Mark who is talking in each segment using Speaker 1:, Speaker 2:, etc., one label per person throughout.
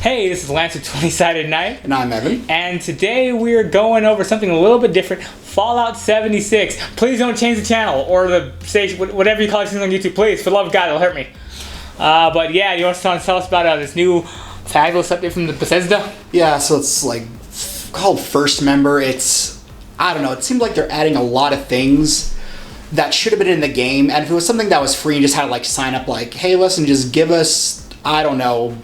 Speaker 1: Hey, this is Lance with 20-Sided Night.
Speaker 2: And I'm Evan.
Speaker 1: And today we're going over something a little bit different. Fallout 76. Please don't change the channel or the station, whatever you call it on YouTube. Please, for the love of God, it'll hurt me. But yeah, you want to tell us about this new fabulous update from the Bethesda?
Speaker 2: Yeah, so it's like called First Member. I don't know, it seemed like they're adding a lot of things that should have been in the game. And if it was something that was free, you just had to like sign up like, hey, listen, just give us, I don't know,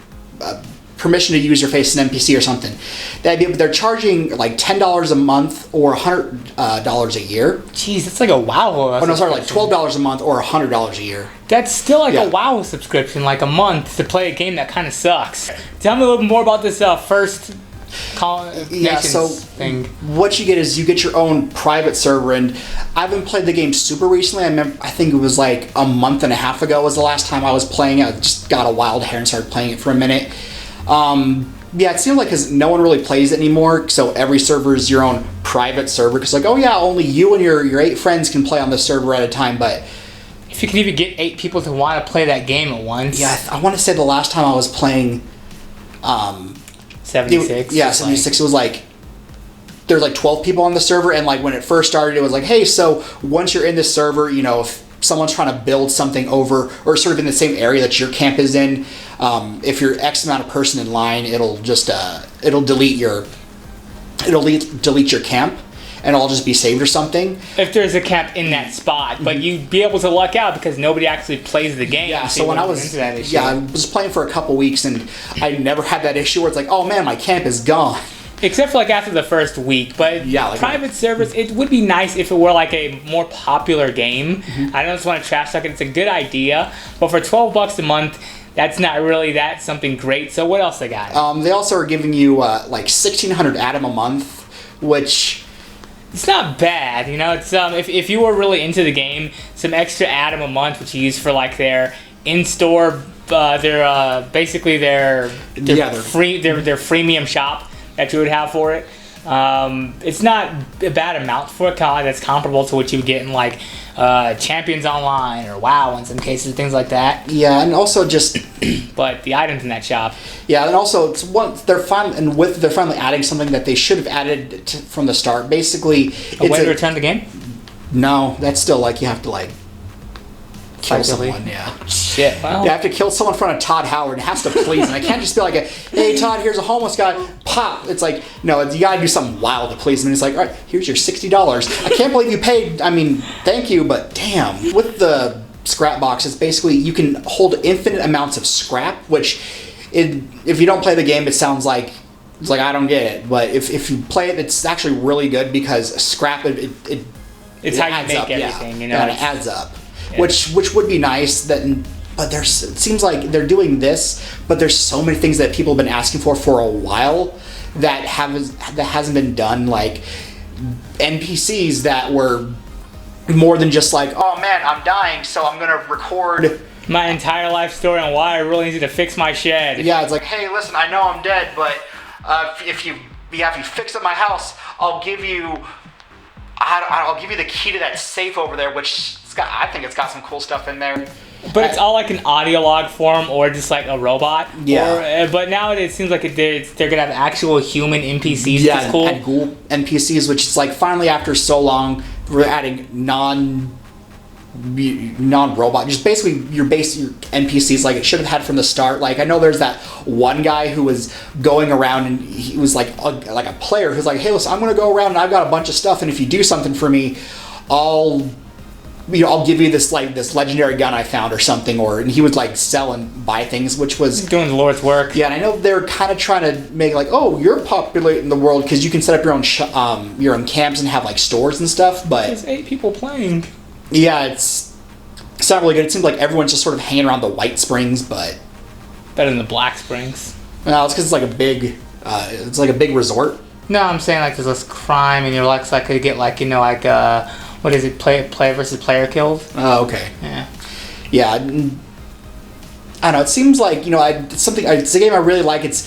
Speaker 2: permission to use your face as an NPC or something. They're charging like $10 a month or $100 a year.
Speaker 1: Jeez, that's like a WoW.
Speaker 2: Oh no, sorry, like $12 a month or $100 a year.
Speaker 1: That's still like a WoW subscription, like a month to play a game that kind of sucks. Tell me a little more about this first thing.
Speaker 2: What you get is you get your own private server, and I haven't played the game super recently. I think it was like a month and a half ago was the last time I was playing it. I just got a wild hair and started playing it for a minute. Yeah, it seems like because no one really plays it anymore, so every server is your own private server. Because like, oh yeah, only you and your 8 friends can play on this server at a time. But
Speaker 1: if you can even get 8 people to want to play that game at once.
Speaker 2: Yeah, I want to say the last time I was playing
Speaker 1: 76.
Speaker 2: 76. It was like there's like 12 people on the server, and like when it first started, it was like, hey, so once you're in this server, you know, if someone's trying to build something over or sort of in the same area that your camp is in, if you're X amount of person in line, it'll just it'll delete your camp, and it'll just be saved or something.
Speaker 1: If there's a camp in that spot, but you'd be able to luck out because nobody actually plays the game.
Speaker 2: Yeah, so when I was playing for a couple weeks, and I never had that issue where it's like, oh man, my camp is gone.
Speaker 1: Except for like after the first week, but yeah, like private servers, it would be nice if it were like a more popular game. Mm-hmm. I don't just want to trash talk it. It's a good idea, but for $12 a month, that's not really something great. So what else they got?
Speaker 2: They also are giving you like 1,600 Atom a month, which
Speaker 1: it's not bad. You know, it's if you were really into the game, some extra Atom a month, which you use for like their in-store, their freemium shop that you would have for it. It's not a bad amount for it. That's comparable to what you would get in like Champions Online or WoW in some cases, things like that.
Speaker 2: Yeah, and also just
Speaker 1: but the items in that shop.
Speaker 2: Yeah, and also they're finally adding something that they should have added from the start. Basically,
Speaker 1: a way to return the game.
Speaker 2: No, that's still like you have to like kill someone. Yeah.
Speaker 1: Shit. Well,
Speaker 2: you have to kill someone in front of Todd Howard. It has to please, and I can't just be like, "Hey, Todd, here's a homeless guy." Pop. It's like, no, you gotta do something wild to please him. And it's like, all right, here's your $60. I can't believe you paid. I mean, thank you, but damn. With the scrap box, it's basically you can hold infinite amounts of scrap. Which, if you don't play the game, it sounds like it's like I don't get it. But if you play it, it's actually really good because scrap it's
Speaker 1: how you make everything. You know,
Speaker 2: it adds up. Yeah. Which would be nice. But it seems like they're doing this, but there's so many things that people have been asking for a while that hasn't been done. Like NPCs that were more than just like, oh man, I'm dying, so I'm gonna record
Speaker 1: my entire life story on why I really need to fix my shed.
Speaker 2: Yeah, it's like, hey, listen, I know I'm dead, but if you fix up my house, I'll give you the key to that safe over there, which I think it's got some cool stuff in there.
Speaker 1: But it's all like an audio log form or just like a robot.
Speaker 2: Yeah.
Speaker 1: But now it seems like they're going to have actual human NPCs.
Speaker 2: Yeah,
Speaker 1: which is cool.
Speaker 2: And ghoul NPCs, which is like finally after so long, we're adding non-robot. Just basically your NPCs like it should have had from the start. Like I know there's that one guy who was going around and he was like a player who's like, hey, listen, I'm going to go around and I've got a bunch of stuff, and if you do something for me, I'll give you this legendary gun I found or something, and he would like sell and buy things, which was
Speaker 1: doing the Lord's work.
Speaker 2: Yeah, and I know they're kind of trying to make like, oh, you're populating the world because you can set up your own camps and have like stores and stuff. But
Speaker 1: there's 8 people playing.
Speaker 2: Yeah, it's not really good. It seems like everyone's just sort of hanging around the White Springs, but
Speaker 1: better than the Black Springs.
Speaker 2: No, it's because it's like a big resort.
Speaker 1: No, I'm saying like there's less crime and you're like I could get like what is it? Player versus player killed?
Speaker 2: Oh, okay.
Speaker 1: Yeah.
Speaker 2: Yeah. I don't know. It seems like it's a game I really like. It's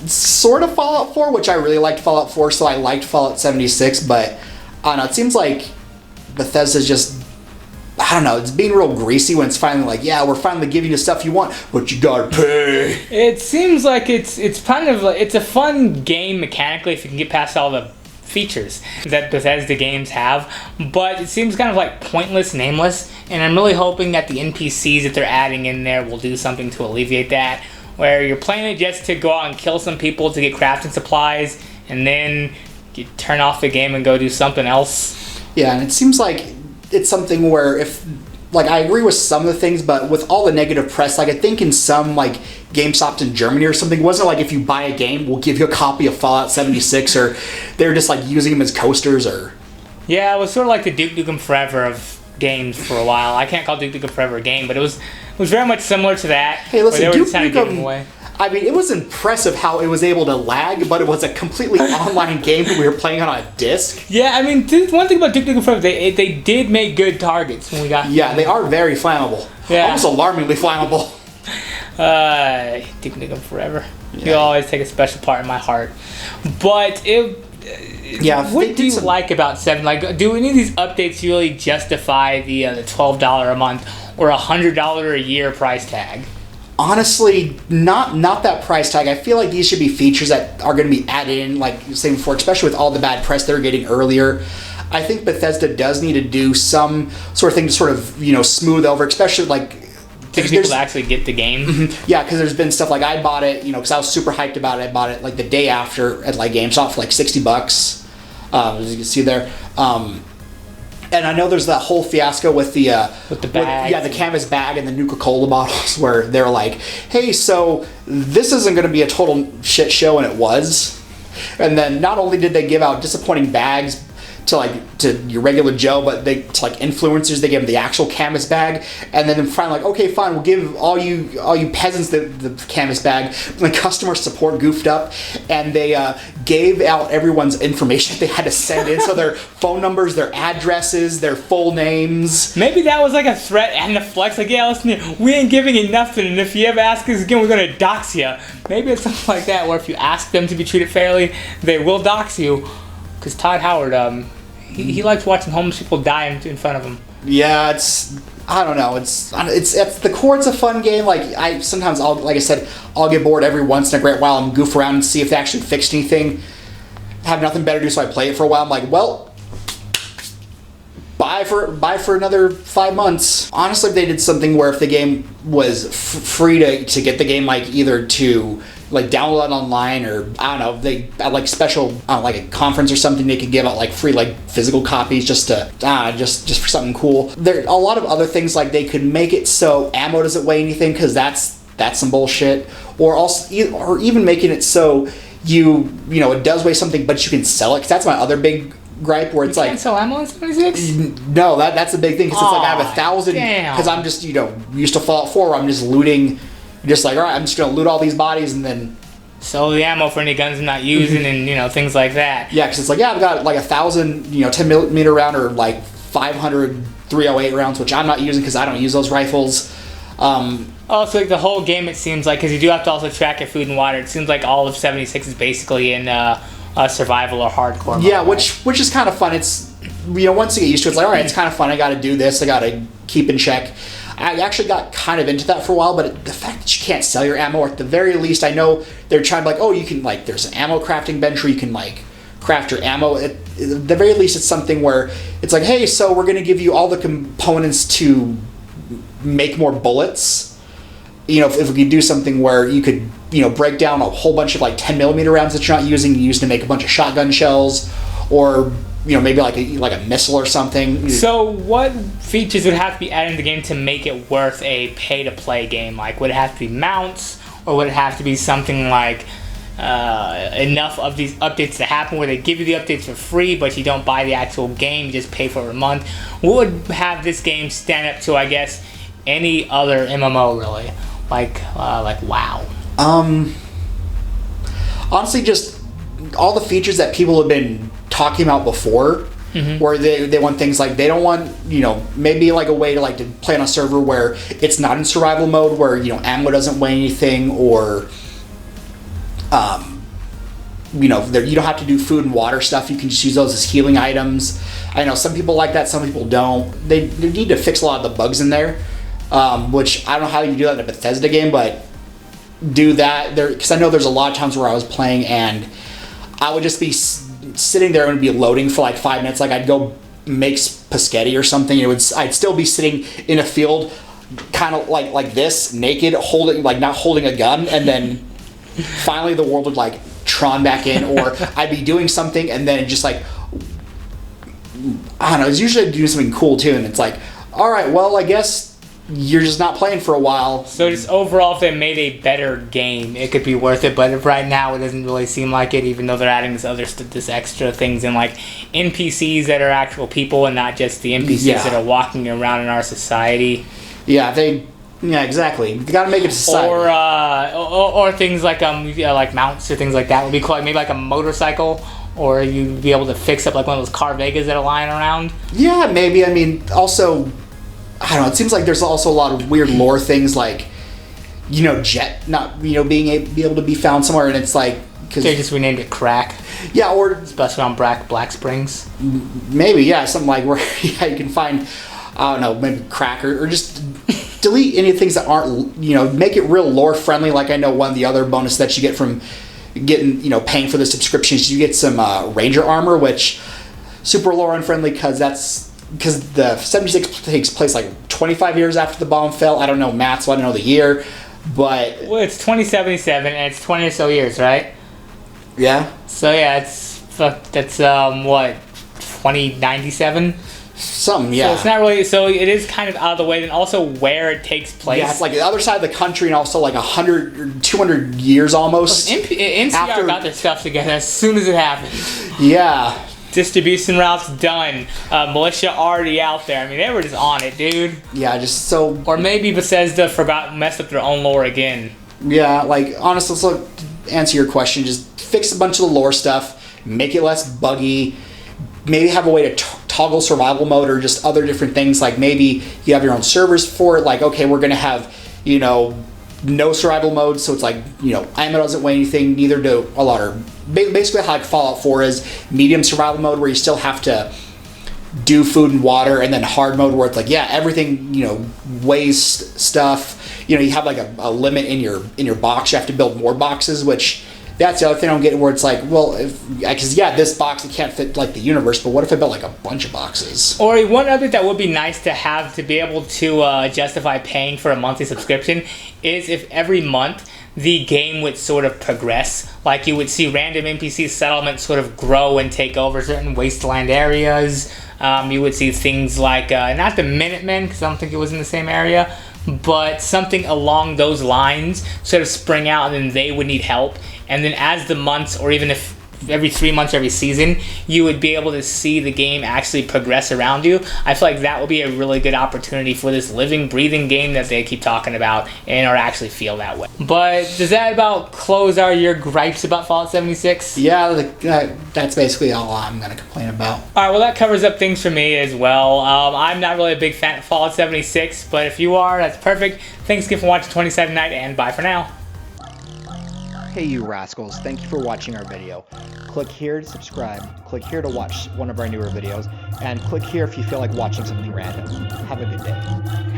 Speaker 2: sort of Fallout 4, which I really liked Fallout 4, so I liked Fallout 76. But I don't know. It seems like Bethesda's just I don't know, it's being real greasy when it's finally like, yeah, we're finally giving you stuff you want, but you gotta pay.
Speaker 1: It seems like it's kind of like, it's a fun game mechanically if you can get past all the features that Bethesda games have, but it seems kind of like pointless, nameless, and I'm really hoping that the NPCs that they're adding in there will do something to alleviate that, where you're playing it just to go out and kill some people to get crafting supplies, and then you turn off the game and go do something else.
Speaker 2: Yeah, and it seems like it's something where if, like, I agree with some of the things, but with all the negative press, like, I think in some, like, GameStop in Germany or something, it wasn't like if you buy a game, we'll give you a copy of Fallout 76, or they're just, like, using them as coasters, or...
Speaker 1: Yeah, it was sort of like the Duke Nukem Forever of games for a while. I can't call Duke Nukem Forever a game, but it was very much similar to that.
Speaker 2: Hey, listen,
Speaker 1: where they were
Speaker 2: Duke
Speaker 1: just kind of giving
Speaker 2: Nukem...
Speaker 1: away.
Speaker 2: I mean, it was impressive how it was able to lag, but it was a completely online game that we were playing on a disc.
Speaker 1: Yeah, I mean, one thing about Duke Nukem Forever, they did make good targets when we got...
Speaker 2: Yeah, they are very flammable.
Speaker 1: Yeah.
Speaker 2: Almost alarmingly flammable.
Speaker 1: Duke Nukem Forever. You always take a special part in my heart. But what do you like about 7? Like, do any of these updates really justify the $12 a month or $100 a year price tag?
Speaker 2: Honestly, not that price tag. I feel like these should be features that are going to be added in, like you were saying before, especially with all the bad press they're getting earlier. I think Bethesda does need to do some sort of thing to sort of, smooth over, especially like...
Speaker 1: To get people to actually get the game.
Speaker 2: Mm-hmm. Yeah, because there's been stuff like I bought it, because I was super hyped about it. I bought it like the day after at like GameStop for like $60, as you can see there. And I know there's that whole fiasco with the bag, the canvas bag and the Nuka-Cola bottles, where they're like, "Hey, so this isn't going to be a total shit show," and it was. And then not only did they give out disappointing bags to your regular Joe, but to like influencers, they gave them the actual canvas bag, and then finally like, okay, fine, we'll give all you peasants the canvas bag. And the customer support goofed up, and they gave out everyone's information they had to send in, so their phone numbers, their addresses, their full names.
Speaker 1: Maybe that was like a threat and a flex, like, yeah, listen, we ain't giving you nothing, and if you ever ask us again, we're gonna dox you. Maybe it's something like that, where if you ask them to be treated fairly, they will dox you. Because Todd Howard, he likes watching homeless people die in front of him.
Speaker 2: Yeah, I don't know. It's at the core. It's a fun game. Like I'll get bored every once in a great while and goof around and see if they actually fixed anything. Have nothing better to do, so I play it for a while. I'm like, well, buy for another 5 months. Honestly, if they did something where if the game was free to get the game, like either to like download it online, or I don't know, they at like special like a conference or something, they could give out like free like physical copies just for something cool. There are a lot of other things, like they could make it so ammo doesn't weigh anything, because that's some bullshit, or even making it so it does weigh something but you can sell it, because that's my other big gripe, where it's
Speaker 1: you
Speaker 2: like
Speaker 1: can't sell ammo in 76?
Speaker 2: No, that's a big thing, because it's like I have 1,000, because I'm just used to Fallout 4 where I'm just looting. Just like, all right, I'm just going to loot all these bodies and then...
Speaker 1: Sell the ammo for any guns I'm not using and, things like that.
Speaker 2: Yeah, because it's like, I've got like 1,000, 10mm round, or like 500 308 rounds, which I'm not using because I don't use those rifles.
Speaker 1: Also, like the whole game, it seems like, because you do have to also track your food and water, it seems like all of 76 is basically in survival or hardcore mode.
Speaker 2: Yeah, which is kind of fun. It's, once you get used to it, it's like, all right, it's kind of fun. I got to do this. I got to keep in check. I actually got kind of into that for a while, but the fact that you can't sell your ammo, or at the very least, I know they're trying to, like, oh, you can, like, there's an ammo crafting bench where you can, like, craft your ammo. At the very least, it's something where it's like, hey, so we're going to give you all the components to make more bullets. If we could do something where you could, break down a whole bunch of, like, 10mm rounds that you're not using, use to make a bunch of shotgun shells, or... maybe like a missile or something.
Speaker 1: So what features would have to be added in the game to make it worth a pay-to-play game? Like, would it have to be mounts, or would it have to be something like enough of these updates to happen where they give you the updates for free, but you don't buy the actual game, you just pay for it a month? What would have this game stand up to, I guess, any other MMO, really? Like WoW?
Speaker 2: Honestly, just all the features that people have been talking about before, where they want things like, they don't want, maybe like a way to play on a server where it's not in survival mode, where, ammo doesn't weigh anything, or, you know, you don't have to do food and water stuff. You can just use those as healing items. I know some people like that, some people don't. They need to fix a lot of the bugs in there, which I don't know how you do that in a Bethesda game, but do that there, because I know there's a lot of times where I was playing and I would just be sitting there and it would be loading for like 5 minutes. Like I'd go make spaghetti or something, and I'd still be sitting in a field, kind of like this, naked, holding, like not holding a gun, and then finally the world would like Tron back in, or I'd be doing something and then just like, I don't know, it's usually doing something cool too, and it's like, all right, well, I guess you're just not playing for a while.
Speaker 1: So just overall, if they made a better game, it could be worth it. But right now, it doesn't really seem like it, even though they're adding this extra things in, like NPCs that are actual people and not just the NPCs that are walking around in our society.
Speaker 2: Yeah, exactly. They gotta make it a society.
Speaker 1: Or things like like mounts or things like that would be cool. Like maybe like a motorcycle, or you'd be able to fix up like one of those car Vegas that are lying around.
Speaker 2: Yeah, maybe. I mean, also, I don't know. It seems like there's also a lot of weird lore things, like, you know, Jet not, you know, being able to be found somewhere, and it's like, because
Speaker 1: they just renamed it Crack.
Speaker 2: Yeah, or
Speaker 1: especially on Black Springs.
Speaker 2: Maybe, yeah, something like where you can find, I don't know, maybe Crack, or just delete any things that aren't, you know, make it real lore friendly. Like I know one of the other bonus that you get from getting, you know, paying for the subscriptions, you get some Ranger armor, which super lore unfriendly because the 76 takes place like 25 years after the bomb fell. I don't know math, so I don't know the year, but
Speaker 1: well, it's 2077 and it's 20 or so years, right?
Speaker 2: Yeah.
Speaker 1: So yeah, that's what, 2097.
Speaker 2: Something, yeah.
Speaker 1: So it's not really. So it is kind of out of the way, and also where it takes place.
Speaker 2: Yeah, it's like the other side of the country, and also like 100 or 200 years almost.
Speaker 1: NCR got their stuff together as soon as it happened.
Speaker 2: Yeah.
Speaker 1: Distribution routes done. Militia already out there. I mean, they were just on it, dude.
Speaker 2: Yeah, just so.
Speaker 1: Or maybe Bethesda messed up their own lore again.
Speaker 2: Yeah, like honestly, so to answer your question, just fix a bunch of the lore stuff, make it less buggy. Maybe have a way to toggle survival mode, or just other different things. Like maybe you have your own servers for it. Like, okay, we're gonna have, you know, no survival mode, so it's like, you know, ammo doesn't weigh anything, neither do a lot of. Basically, how like Fallout 4 is medium survival mode, where you still have to do food and water, and then hard mode where it's like, yeah, everything, you know, weighs stuff. You know, you have like a limit in your box. You have to build more boxes, which. That's the other thing I'm getting, where it's like, well, because yeah, this box, it can't fit like the universe, but what if I built like a bunch of boxes?
Speaker 1: Or one other that would be nice to have to be able to justify paying for a monthly subscription is if every month the game would sort of progress. Like you would see random NPC settlements sort of grow and take over certain wasteland areas. You would see things like, not the Minutemen, because I don't think it was in the same area, but something along those lines sort of spring out, and then they would need help. And then as the months, or even if every 3 months, every season, you would be able to see the game actually progress around you. I feel like that would be a really good opportunity for this living, breathing game that they keep talking about, and or actually feel that way. But does that about close your gripes about Fallout 76?
Speaker 2: Yeah, that's basically all I'm going to complain about.
Speaker 1: Alright, well that covers up things for me as well. I'm not really a big fan of Fallout 76, but if you are, that's perfect. Thanks again for watching 27 Night, and bye for now.
Speaker 3: Hey you rascals, thank you for watching our video. Click here to subscribe, click here to watch one of our newer videos, and click here if you feel like watching something random. Have a good day.